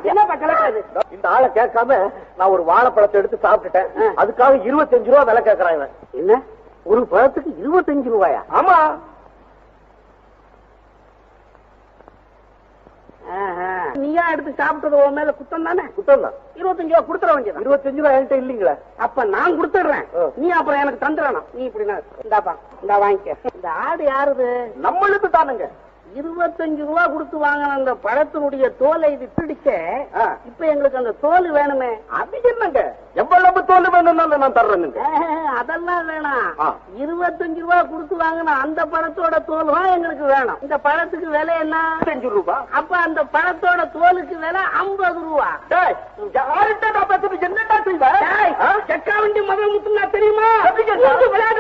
என்னப்பா கிளக்காது? இந்த ஆளை கேட்காம நான் ஒரு வாழைப்பழத்தை எடுத்து சாப்பிட்டுட்டேன். அதுக்காக 25 ரூபா விலை கேட்கறாங்க. என்ன ஒரு பழத்துக்கு 25 ரூபாயா? ஆமா. நீயா எடுத்து சாப்பிட்டது உன் மேல குத்தம் தானே? குத்தம் தான். 25 ரூபா கொடுத்துட வேண்டியது. 25 ரூபா என்கிட்ட இல்லீங்களா? அப்ப நான் கொடுத்துடுறேன், நீ அப்புறம் எனக்கு தந்துடணும். நீ இப்படி இந்தாப்பா, இந்தா வாங்கிக்க. இந்த ஆடு யாருது? நம்மளுக்கு தானுங்க. 25 ரூபா கொடுத்து வாங்கின அந்த பழத்தினுடைய தோலை இது பிடிச்ச. இப்ப எங்களுக்கு அந்த தோல் வேணுமே. அது என்னங்க, எவ்வளவு தோல் வேணும்னாலும் நான் தர்றேனுங்க. அதெல்லாம் வேணாம். 25 ரூபா கொடுத்து வாங்கின அந்த பழத்தோட தோல் தான் எங்களுக்கு வேணும். இந்த பழத்துக்கு விலை என்ன? 25 ரூபா. அப்ப அந்த பழத்தோட தோலுக்கு விலை 50 ரூபா. யார்கிட்ட நான் பேசுறது? என்னடா செய்வேன்? செக்கா வண்டி முதல் முத்துனா தெரியுமா? விளையாட